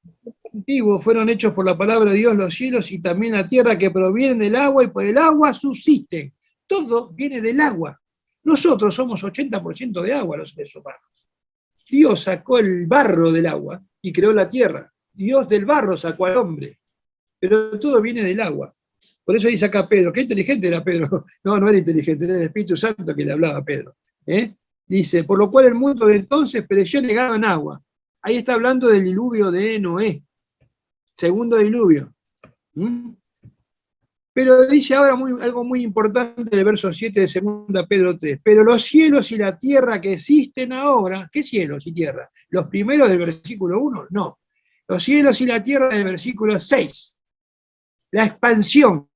antiguos fueron hechos por la palabra de Dios los cielos y también la tierra, que provienen del agua y por el agua subsisten. Todo viene del agua. Nosotros somos 80% de agua los seres humanos. Dios sacó el barro del agua y creó la tierra. Dios del barro sacó al hombre. Pero todo viene del agua. Por eso dice acá Pedro, qué inteligente era Pedro. No, no era inteligente, era el Espíritu Santo que le hablaba a Pedro. Dice, por lo cual el mundo de entonces pereció negado en agua. Ahí está hablando del diluvio de Noé. Segundo diluvio. Pero dice ahora algo muy importante en el verso 7 de 2 Pedro 3. Pero los cielos y la tierra que existen ahora, ¿qué cielos y tierra? ¿Los primeros del versículo 1? No. Los cielos y la tierra del versículo 6. La expansión.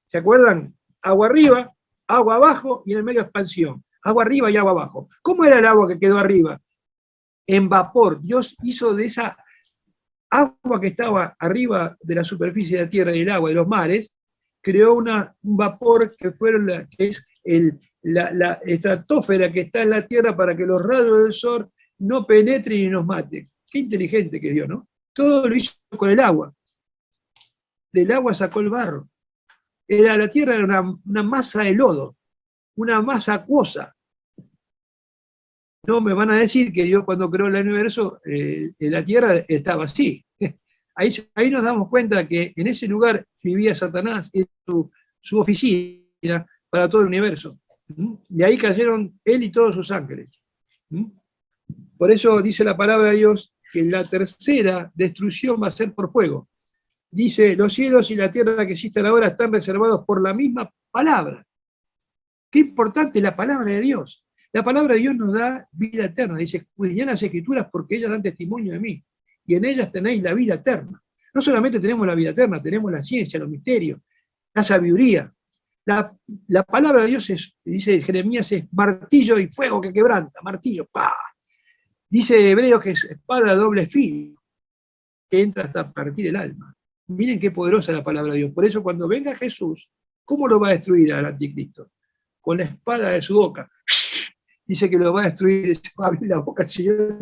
¿Se acuerdan? Agua arriba, agua abajo y en el medio expansión. Agua arriba y agua abajo. ¿Cómo era el agua que quedó arriba? En vapor. Dios hizo de esa agua que estaba arriba de la superficie de la tierra y el agua de los mares, creó un vapor que es la estratosfera que está en la tierra para que los rayos del sol no penetren y nos maten. Qué inteligente que Dios, ¿no? Todo lo hizo con el agua. Del agua sacó el barro. La tierra era una masa de lodo, una masa acuosa. No me van a decir que Dios cuando creó el universo, la tierra estaba así. Ahí nos damos cuenta que en ese lugar vivía Satanás, y su oficina para todo el universo. Y ahí cayeron él y todos sus ángeles. Por eso dice la palabra de Dios que la tercera destrucción va a ser por fuego. Dice, los cielos y la tierra que existen ahora están reservados por la misma palabra. Qué importante la palabra de Dios. La palabra de Dios nos da vida eterna. Dice, escudriñad las Escrituras porque ellas dan testimonio de mí. Y en ellas tenéis la vida eterna. No solamente tenemos la vida eterna, tenemos la ciencia, los misterios, la sabiduría. La palabra de Dios dice Jeremías, es martillo y fuego que quebranta. Martillo, ¡pah! Dice Hebreos que es espada de doble filo, que entra hasta partir el alma. Miren qué poderosa es la palabra de Dios. Por eso cuando venga Jesús, ¿cómo lo va a destruir al anticristo? Con la espada de su boca. Dice que lo va a destruir, va a abrir la boca al Señor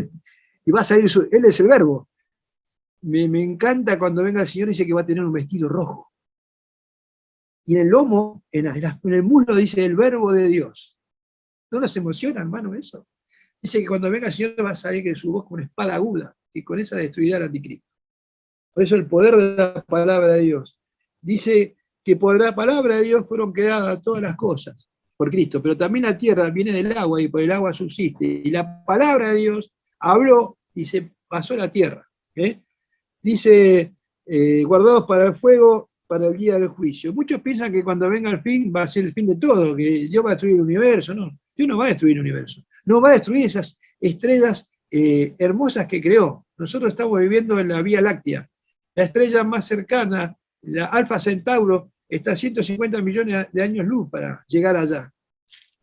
y va a salir él es el verbo. Me encanta cuando venga el Señor, dice que va a tener un vestido rojo. Y en el lomo, en el muslo dice el verbo de Dios. ¿No nos emociona, hermano, eso? Dice que cuando venga el Señor va a salir de su boca una espada aguda, y con esa destruirá al anticristo. Por eso el poder de la palabra de Dios. Dice que por la palabra de Dios fueron creadas todas las cosas, por Cristo, pero también la tierra viene del agua y por el agua subsiste. Y la palabra de Dios habló y se pasó a la tierra. Dice, guardados para el fuego, para el día del juicio. Muchos piensan que cuando venga el fin va a ser el fin de todo, que Dios va a destruir el universo. No, Dios no va a destruir el universo. No va a destruir esas estrellas hermosas que creó. Nosotros estamos viviendo en la Vía Láctea. La estrella más cercana, la Alfa Centauro, está a 150 millones de años luz para llegar allá.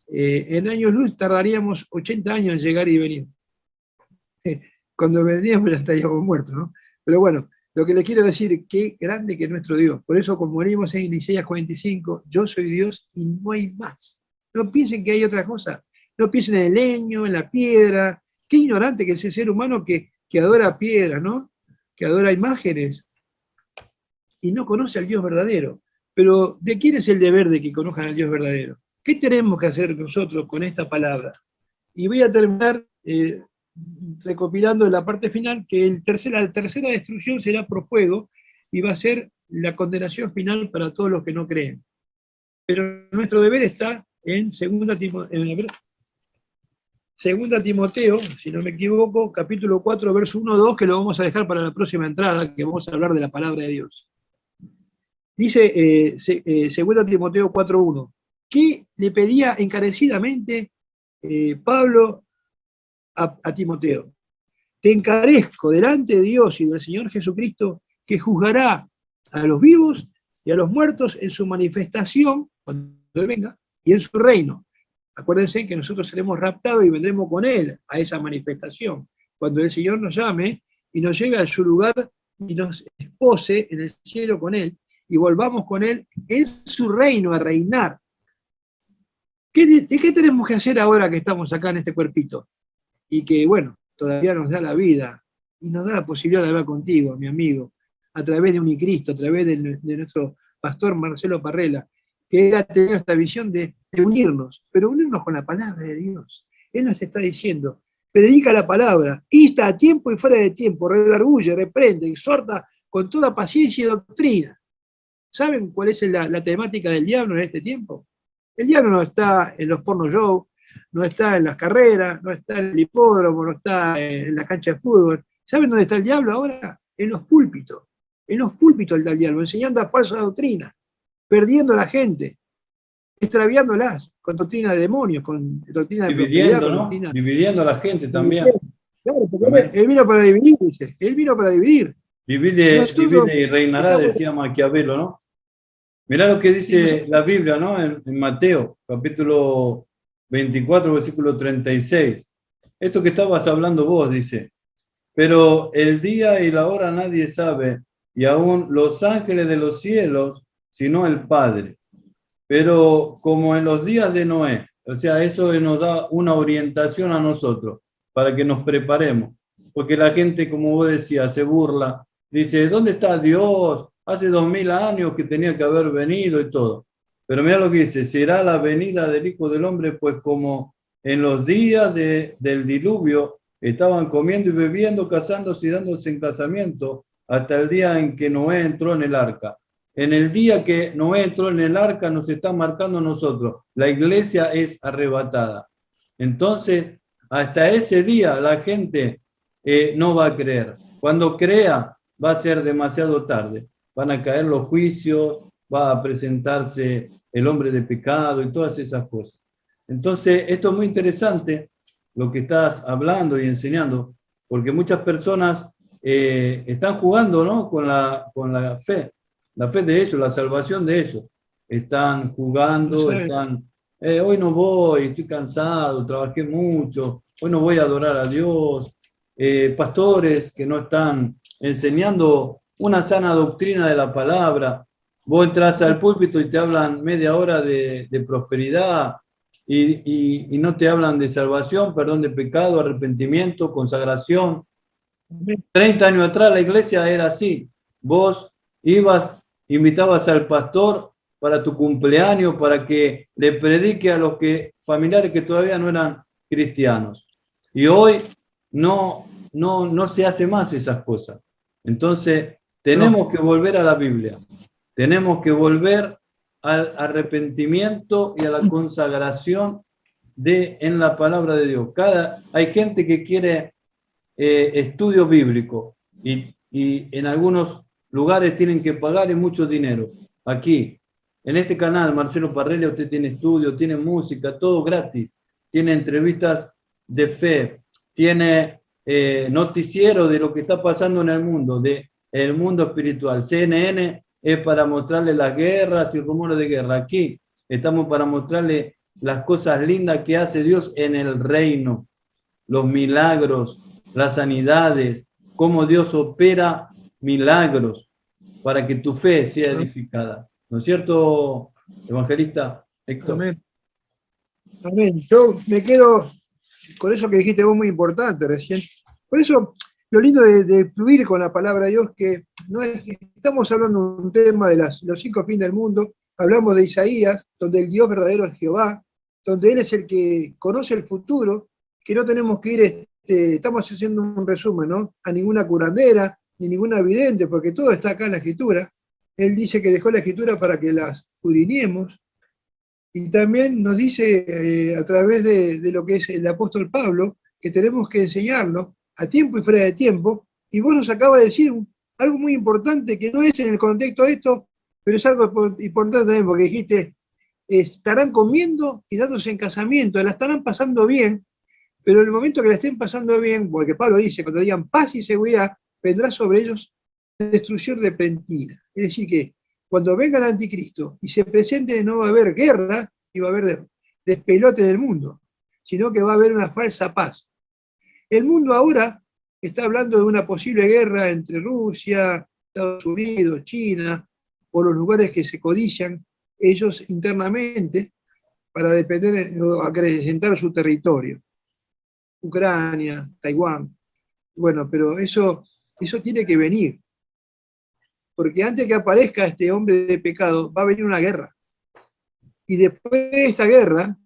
En años luz tardaríamos 80 años en llegar y venir. Cuando vendríamos ya estaríamos muertos, ¿no? Pero bueno, lo que les quiero decir, qué grande que es nuestro Dios. Por eso, como venimos en Isaías 45, yo soy Dios y no hay más. No piensen que hay otra cosa. No piensen en el leño, en la piedra. Qué ignorante que es ese ser humano que adora piedra, ¿no? que adora imágenes y no conoce al Dios verdadero. Pero ¿de quién es el deber de que conozcan al Dios verdadero? ¿Qué tenemos que hacer nosotros con esta palabra? Y voy a terminar recopilando en la parte final que la tercera destrucción será por fuego y va a ser la condenación final para todos los que no creen. Pero nuestro deber está en 2 Timoteo, si no me equivoco, capítulo 4, verso 1-2, que lo vamos a dejar para la próxima entrada, que vamos a hablar de la palabra de Dios. Dice 2 Timoteo 4:1, que le pedía encarecidamente Pablo a Timoteo: te encarezco delante de Dios y del Señor Jesucristo, que juzgará a los vivos y a los muertos en su manifestación, cuando Él venga, y en su reino. Acuérdense que nosotros seremos raptados y vendremos con Él a esa manifestación, cuando el Señor nos llame y nos lleve a su lugar y nos espose en el cielo con Él, y volvamos con Él en su reino a reinar. ¿Qué tenemos que hacer ahora que estamos acá en este cuerpito? Y que, bueno, todavía nos da la vida y nos da la posibilidad de hablar contigo, mi amigo, a través de Unicristo, a través de nuestro pastor Marcelo Parrella, que ha tenido esta visión de unirnos, pero unirnos con la palabra de Dios. Él nos está diciendo: predica la palabra, insta a tiempo y fuera de tiempo, redarguye, reprende, exhorta con toda paciencia y doctrina. ¿Saben cuál es la temática del diablo en este tiempo? El diablo no está en los porno shows, no está en las carreras, no está en el hipódromo, no está en la cancha de fútbol. ¿Saben dónde está el diablo ahora? En los púlpitos. En los púlpitos está el diablo, enseñando a falsa doctrina, perdiendo a la gente, extraviándolas con doctrina de demonios, con doctrina de prosperidad, Dividiendo, ¿no? Dividiendo a la gente también. Claro, porque él vino para dividir, dice. Él vino para dividir. Divide y reinará, decía Maquiavelo, ¿no? Mirá lo que dice la Biblia, ¿no? En Mateo, capítulo 24, versículo 36. Esto que estabas hablando vos, dice: pero el día y la hora nadie sabe, y aún los ángeles de los cielos, sino el Padre. Pero como en los días de Noé, o sea, eso nos da una orientación a nosotros, para que nos preparemos. Porque la gente, como vos decías, se burla, dice: ¿dónde está Dios? Hace 2000 años que tenía que haber venido y todo. Pero mira lo que dice: será la venida del Hijo del Hombre, pues como en los días del diluvio, estaban comiendo y bebiendo, casándose y dándose en casamiento, hasta el día en que Noé entró en el arca. En el día que Noé entró en el arca nos está marcando a nosotros. La iglesia es arrebatada. Entonces, hasta ese día la gente no va a creer. Cuando crea, va a ser demasiado tarde. Van a caer los juicios, va a presentarse el hombre de pecado y todas esas cosas. Entonces, esto es muy interesante, lo que estás hablando y enseñando, porque muchas personas están jugando, ¿no? con la fe de ellos, la salvación de ellos. Están jugando, hoy no voy, estoy cansado, trabajé mucho, hoy no voy a adorar a Dios. Pastores que no están enseñando una sana doctrina de la palabra. Vos entras al púlpito y te hablan media hora de prosperidad y no te hablan de salvación, perdón de pecado, arrepentimiento, consagración. 30 años atrás la iglesia era así. Vos invitabas al pastor para tu cumpleaños, para que le predique a los familiares que todavía no eran cristianos. Y hoy no se hace más esas cosas. Entonces, tenemos que volver a la Biblia. Tenemos que volver al arrepentimiento y a la consagración en la palabra de Dios. Hay gente que quiere estudio bíblico y en algunos lugares tienen que pagar y mucho dinero. Aquí, en este canal, Marcelo Parrella, usted tiene estudio, tiene música, todo gratis. Tiene entrevistas de fe, tiene noticiero de lo que está pasando en el mundo, del mundo espiritual. CNN es para mostrarle las guerras y rumores de guerra. Aquí estamos para mostrarle las cosas lindas que hace Dios en el reino, los milagros, las sanidades, cómo Dios opera milagros para que tu fe sea edificada. ¿No es cierto, evangelista Héctor? Amén. Amén. Yo me quedo con eso que dijiste vos, muy importante recién. Por eso lo lindo de fluir con la palabra de Dios, que no es que estamos hablando de un tema de los 5 fines del mundo, hablamos de Isaías, donde el Dios verdadero es Jehová, donde Él es el que conoce el futuro, que no tenemos que ir, estamos haciendo un resumen, ¿no? A ninguna curandera, ni ninguna vidente, porque todo está acá en la Escritura. Él dice que dejó la Escritura para que la escudriñemos, y también nos dice a través de lo que es el apóstol Pablo, que tenemos que enseñarlo a tiempo y fuera de tiempo, y vos nos acabas de decir algo muy importante, que no es en el contexto de esto, pero es algo importante también, porque dijiste, estarán comiendo y dándose en casamiento, la estarán pasando bien, pero en el momento que la estén pasando bien, porque Pablo dice, cuando digan paz y seguridad, vendrá sobre ellos destrucción repentina. Es decir, que cuando venga el anticristo y se presente, no va a haber guerra y va a haber despelote en el mundo, sino que va a haber una falsa paz. El mundo ahora está hablando de una posible guerra entre Rusia, Estados Unidos, China, por los lugares que se codician ellos internamente para depender o acrecentar su territorio. Ucrania, Taiwán. Bueno, pero eso tiene que venir. Porque antes que aparezca este hombre de pecado, va a venir una guerra. Y después de esta guerra,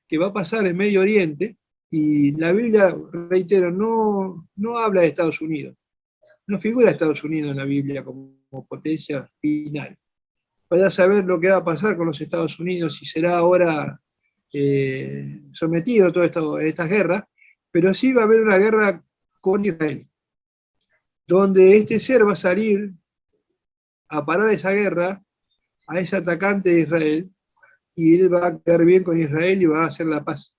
que va a pasar en Medio Oriente, y la Biblia, reitero, no habla de Estados Unidos. No figura Estados Unidos en la Biblia como potencia final. Vaya a saber lo que va a pasar con los Estados Unidos, si será ahora sometido a todas estas guerras, pero sí va a haber una guerra con Israel, donde este ser va a salir a parar esa guerra a ese atacante de Israel, y él va a quedar bien con Israel y va a hacer la paz.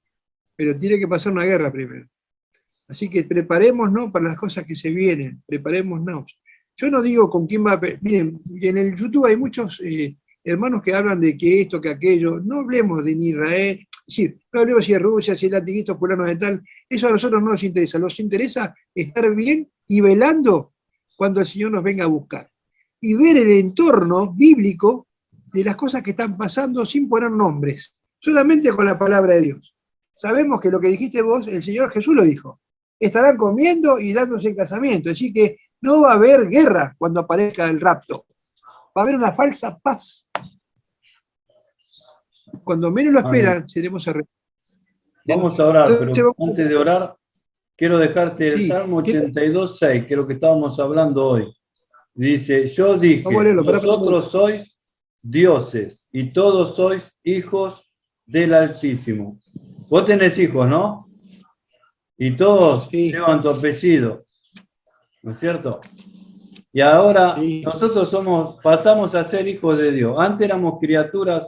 Pero tiene que pasar una guerra primero. Así que preparémonos para las cosas que se vienen, preparémonos. Yo no digo con quién va a... Miren, en el YouTube hay muchos hermanos que hablan de que esto, que aquello. No hablemos de ni Israel, es decir, no hablemos si es Rusia, si es el anticristo fulano de tal. Eso a nosotros no nos interesa. Nos interesa estar bien y velando cuando el Señor nos venga a buscar. Y ver el entorno bíblico de las cosas que están pasando sin poner nombres, solamente con la palabra de Dios. Sabemos que lo que dijiste vos, el Señor Jesús lo dijo. Estarán comiendo y dándose en casamiento. Así que no va a haber guerra cuando aparezca el rapto. Va a haber una falsa paz. Cuando menos lo esperan, seremos arrestados. Vamos a orar, pero antes de orar, quiero dejarte el Salmo 82:6, que es lo que estábamos hablando hoy. Dice, yo dije, vosotros sois dioses y todos sois hijos del Altísimo. Vos tenés hijos, ¿no? Y todos llevan tu apellido, ¿no es cierto? Y ahora nosotros pasamos a ser hijos de Dios. Antes éramos criaturas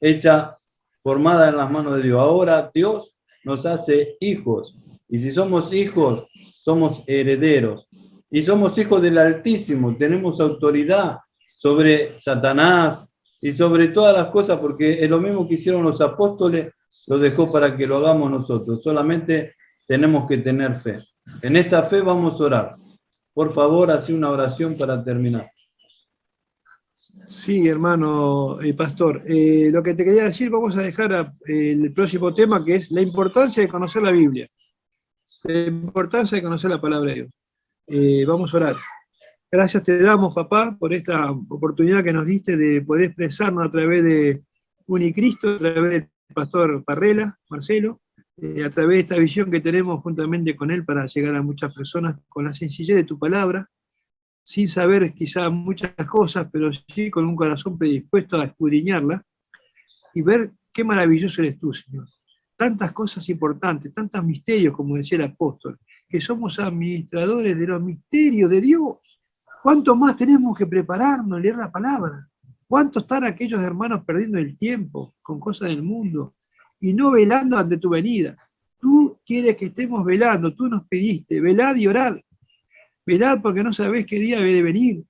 hechas, formadas en las manos de Dios. Ahora Dios nos hace hijos. Y si somos hijos, somos herederos. Y somos hijos del Altísimo. Tenemos autoridad sobre Satanás y sobre todas las cosas, porque es lo mismo que hicieron los apóstoles, lo dejó para que lo hagamos nosotros. Solamente tenemos que tener fe. En esta fe vamos a orar. Por favor, haz una oración para terminar. Sí, hermano pastor. Lo que te quería decir, vamos a dejar el próximo tema, que es la importancia de conocer la Biblia. La importancia de conocer la palabra de Dios. Vamos a orar. Gracias te damos, papá, por esta oportunidad que nos diste de poder expresarnos a través de Unicristo, a través del pastor Parrela, Marcelo, a través de esta visión que tenemos juntamente con él para llegar a muchas personas con la sencillez de tu palabra, sin saber quizá muchas cosas, pero sí con un corazón predispuesto a escudriñarla y ver qué maravilloso eres tú, Señor. Tantas cosas importantes, tantos misterios, como decía el apóstol, que somos administradores de los misterios de Dios. ¿Cuánto más tenemos que prepararnos, leer la palabra? ¿Cuánto están aquellos hermanos perdiendo el tiempo con cosas del mundo y no velando ante tu venida? Tú quieres que estemos velando, tú nos pediste, velad y orad. Velad porque no sabés qué día debe de venir.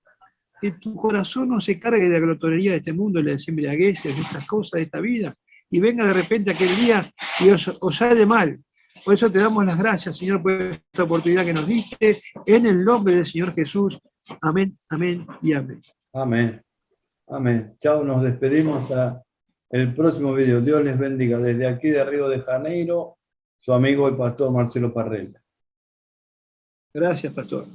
Que tu corazón no se cargue de la glotonería de este mundo, de la embriaguez, de estas cosas, de esta vida, y venga de repente aquel día y os sale mal. Por eso te damos las gracias, Señor, por esta oportunidad que nos diste, en el nombre del Señor Jesús. Amén, amén y amén. Amén. Amén. Chao, nos despedimos hasta el próximo video. Dios les bendiga. Desde aquí de Río de Janeiro, su amigo el pastor Marcelo Parrela. Gracias, pastor.